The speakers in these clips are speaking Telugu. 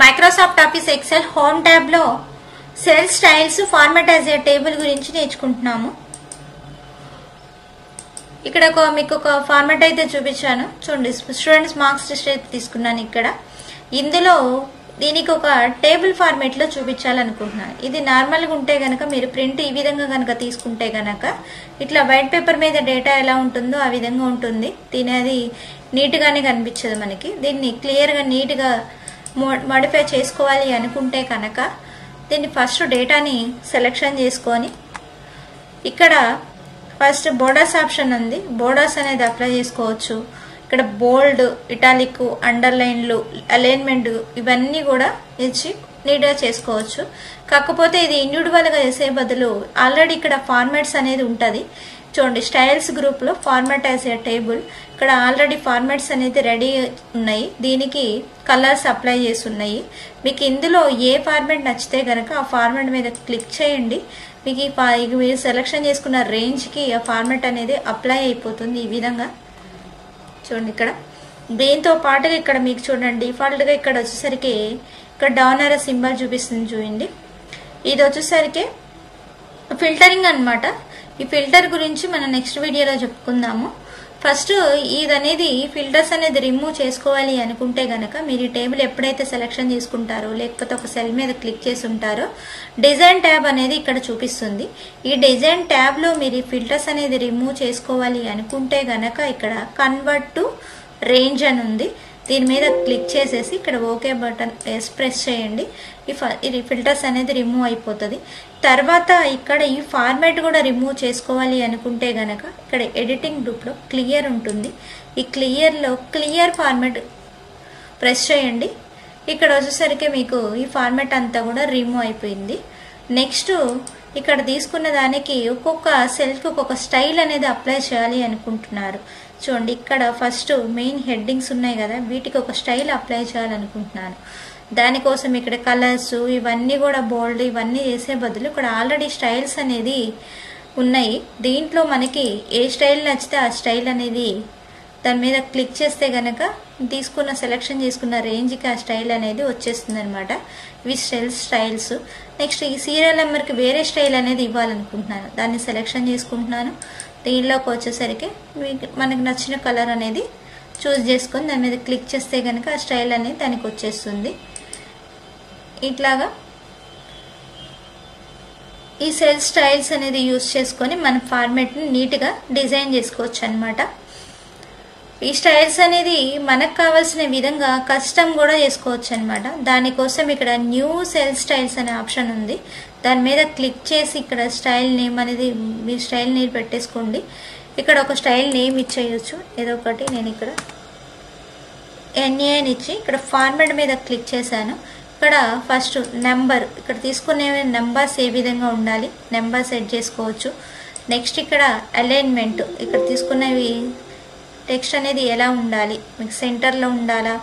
Microsoft Office Excel home tab లో cell styles format as a table గురించి నేర్చుకుంటున్నాము. ఇక్కడ మీకు ఒక ఫార్మాట్ అయితే చూపించాను చూడండి. స్టూడెంట్స్ మార్క్స్ లిస్ట్ అయితే తీసుకున్నాను. ఇక్కడ ఇందులో దీనికి ఒక టేబుల్ ఫార్మేట్ లో చూపించాలనుకుంటున్నాను. ఇది నార్మల్ గా ఉంటే గనక మీరు ప్రింట్ ఈ విధంగా గనక తీసుకుంటే గనక ఇట్లా వైట్ పేపర్ మీద డేటా ఎలా ఉంటుందో ఆ విధంగా ఉంటుంది. దీని అది నీట్ గానే కనిపించదు మనకి. దీన్ని క్లియర్ గా నీట్ గా మోడిఫై చేసుకోవాలి అనుకుంటే కనుక దీన్ని ఫస్ట్ డేటాని సెలెక్షన్ చేసుకొని ఇక్కడ ఫస్ట్ బోర్డర్స్ ఆప్షన్ ఉంది. బోర్డర్స్ అనేది అప్లై చేసుకోవచ్చు. ఇక్కడ బోల్డ్, ఇటాలిక్, అండర్లైన్లు, అలైన్మెంట్ ఇవన్నీ కూడా ఇచ్చి నీట్గా చేసుకోవచ్చు. కాకపోతే ఇది ఇండివిజువల్ గా చేసే బదులు ఆల్రెడీ ఇక్కడ ఫార్మాట్స్ అనేది ఉంటుంది చూడండి. స్టైల్స్ గ్రూప్ లో ఫార్మాట్ యాజ్ ఏ టేబుల్ ఇక్కడ ఆల్రెడీ ఫార్మాట్స్ అనేది రెడీ ఉన్నాయి. దీనికి కలర్స్ అప్లై చేసి ఉన్నాయి. మీకు ఇందులో ఏ ఫార్మాట్ నచ్చితే గనక ఆ ఫార్మాట్ మీద క్లిక్ చేయండి. మీకు మీరు సెలెక్షన్ చేసుకున్న రేంజ్ కి ఆ ఫార్మాట్ అనేది అప్లై అయిపోతుంది. ఈ విధంగా చూడండి. ఇక్కడ దీంతో పాటుగా ఇక్కడ మీకు చూడండి డిఫాల్ట్ గా ఇక్కడ వచ్చేసరికి ఇక్కడ డౌన్ ఆరో సింబల్ చూపిస్తుంది చూడండి. ఇది వచ్చేసరికి ఫిల్టరింగ్ అన్నమాట. ఈ ఫిల్టర్ గురించి మనం నెక్స్ట్ వీడియోలో చెప్పుకుందాము. ఫస్ట్ ఇది అనేది ఫిల్టర్స్ అనేది రిమూవ్ చేసుకోవాలి అనుకుంటే గనక మీరు ఈ టేబుల్ ఎప్పుడైతే సెలెక్షన్ చేసుకుంటారో లేకపోతే ఒక సెల్ మీద క్లిక్ చేసి ఉంటారో డిజైన్ ట్యాబ్ అనేది ఇక్కడ చూపిస్తుంది. ఈ డిజైన్ ట్యాబ్ లో మీరు ఫిల్టర్స్ అనేది రిమూవ్ చేసుకోవాలి అనుకుంటే గనక ఇక్కడ కన్వర్ట్ టు రేంజ్ అని ఉంది. దీని మీద క్లిక్ చేసేసి ఇక్కడ ఓకే బటన్ ప్రెస్ చేయండి. ఈ ఫిల్టర్స్ అనేది రిమూవ్ అయిపోతుంది. తర్వాత ఇక్కడ ఈ ఫార్మాట్ కూడా రిమూవ్ చేసుకోవాలి అనుకుంటే గనక ఇక్కడ ఎడిటింగ్ గ్రూప్ లో క్లియర్ ఉంటుంది. ఈ క్లియర్ లో క్లియర్ ఫార్మాట్ ప్రెస్ చేయండి. ఇక్కడ వచ్చేసరికి మీకు ఈ ఫార్మాట్ అంతా కూడా రిమూవ్ అయిపోయింది. నెక్స్ట్ ఇక్కడ తీసుకున్న దానికి ఒక్కొక్క సెల్ కి ఒక్కొక్క స్టైల్ అనేది అప్లై చేయాలి అనుకుంటున్నారు చూడండి. ఇక్కడ ఫస్ట్ మెయిన్ హెడ్డింగ్స్ ఉన్నాయి కదా, వీటికి ఒక స్టైల్ అప్లై చేయాలనుకుంటున్నాను. దానికోసం ఇక్కడ కలర్స్ ఇవన్నీ కూడా బోల్డ్ ఇవన్నీ చేసే బదులు ఇక్కడ ఆల్రెడీ స్టైల్స్ అనేది ఉన్నాయి. దీంట్లో మనకి ఏ స్టైల్ నచ్చితే ఆ స్టైల్ అనేది దాని మీద క్లిక్ చేస్తే గనక తీసుకున్న సెలెక్షన్ చేసుకున్న రేంజ్కి ఆ స్టైల్ అనేది వచ్చేస్తుంది అనమాట. ఇవి స్టైల్స్. నెక్స్ట్ ఈ సీరియల్ నెంబర్కి వేరే స్టైల్ అనేది ఇవ్వాలనుకుంటున్నాను. దాన్ని సెలెక్షన్ చేసుకుంటున్నాను. దీనిలోకి వచ్చేసరికి మనకు నచ్చిన కలర్ అనేది చూస్ చేసుకొని దాని మీద క్లిక్ చేస్తే కనుక ఆ స్టైల్ అనేది దానికి వచ్చేస్తుంది. ఇట్లాగా ఈ సెల్ స్టైల్స్ అనేది యూజ్ చేసుకొని మన ఫార్మాట్ని నీట్గా డిజైన్ చేసుకోవచ్చు అనమాట. ఈ స్టైల్స్ అనేది మనకు కావాల్సిన విధంగా కస్టమ్ కూడా చేసుకోవచ్చు అనమాట. దానికోసం ఇక్కడ న్యూ సెల్ స్టైల్స్ అనే ఆప్షన్ ఉంది. దాని మీద క్లిక్ చేసి ఇక్కడ స్టైల్ నేమ్ అనేది మీ స్టైల్ నేమ్ పెట్టేసుకోండి. ఇక్కడ ఒక స్టైల్ నేమ్ ఇచ్చేయచ్చు ఏదో ఒకటి. నేను ఇక్కడ ఎన్ఏని ఇచ్చి ఇక్కడ ఫార్మాట్ మీద క్లిక్ చేశాను. ఇక్కడ ఫస్ట్ నెంబర్ ఇక్కడ తీసుకునే నెంబర్స్ ఏ విధంగా ఉండాలి నెంబర్ సెట్ చేసుకోవచ్చు. నెక్స్ట్ ఇక్కడ అలైన్మెంట్ ఇక్కడ తీసుకునేవి టెక్స్ట్ అనేది ఎలా ఉండాలి, మీకు సెంటర్లో ఉండాలా,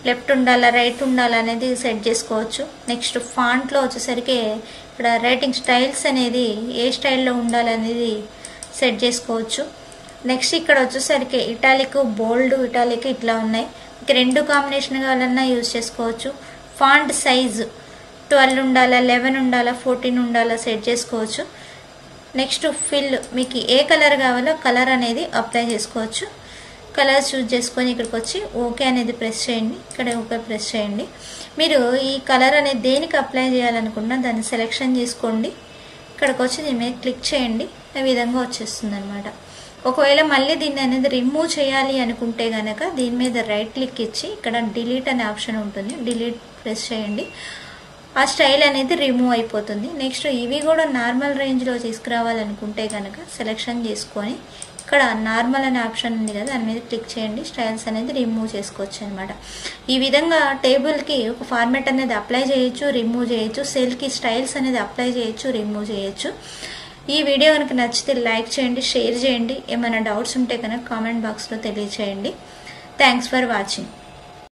లెఫ్ట్ ఉండాలా, రైట్ ఉండాలా అనేది సెట్ చేసుకోవచ్చు. నెక్స్ట్ ఫాంట్లో వచ్చేసరికి ఇక్కడ రైటింగ్ స్టైల్స్ అనేది ఏ స్టైల్లో ఉండాలనేది సెట్ చేసుకోవచ్చు. నెక్స్ట్ ఇక్కడ వచ్చేసరికి ఇటాలిక్, బోల్డ్, ఇటాలిక్ ఇట్లా ఉన్నాయి. మీకు రెండు కాంబినేషన్ కావాలన్నా యూజ్ చేసుకోవచ్చు. ఫాంట్ సైజ్ 12 ఉండాలా, 11 ఉండాలా, 14 ఉండాలా సెట్ చేసుకోవచ్చు. నెక్స్ట్ ఫిల్ మీకు ఏ కలర్ కావాలో కలర్ అనేది అప్లై చేసుకోవచ్చు. కలర్ చూజ్ చేసుకొని ఇక్కడికి వచ్చి ఓకే అనేది ప్రెస్ చేయండి. ఇక్కడ ఓకే ప్రెస్ చేయండి. మీరు ఈ కలర్ అనేది దేనికి అప్లై చేయాలనుకున్నా దాన్ని సెలెక్షన్ చేసుకోండి. ఇక్కడికి వచ్చి దీని మీద క్లిక్ చేయండి. ఈ విధంగా వచ్చేస్తుంది అనమాట. ఒకవేళ మళ్ళీ దీన్ని అనేది రిమూవ్ చేయాలి అనుకుంటే కనుక దీని మీద రైట్ క్లిక్ ఇచ్చి ఇక్కడ డిలీట్ అనే ఆప్షన్ ఉంటుంది. డిలీట్ ప్రెస్ చేయండి. ఆ స్టైల్ అనేది రిమూవ్ అయిపోతుంది. నెక్స్ట్ ఇవి కూడా నార్మల్ రేంజ్లో తీసుకురావాలనుకుంటే కనుక సెలెక్షన్ చేసుకొని ఇక్కడ నార్మల్ అనే ఆప్షన్ ఉంది కదా దాని మీద క్లిక్ చేయండి. స్టైల్స్ అనేది రిమూవ్ చేసుకోవచ్చు అనమాట. ఈ విధంగా టేబుల్కి ఒక ఫార్మాట్ అనేది అప్లై చేయొచ్చు, రిమూవ్ చేయొచ్చు. సెల్కి స్టైల్స్ అనేది అప్లై చేయొచ్చు, రిమూవ్ చేయొచ్చు. ఈ వీడియో కనుక నచ్చితే లైక్ చేయండి, షేర్ చేయండి. ఏమైనా డౌట్స్ ఉంటే కనుక కామెంట్ బాక్స్లో తెలియచేయండి. Thanks for watching.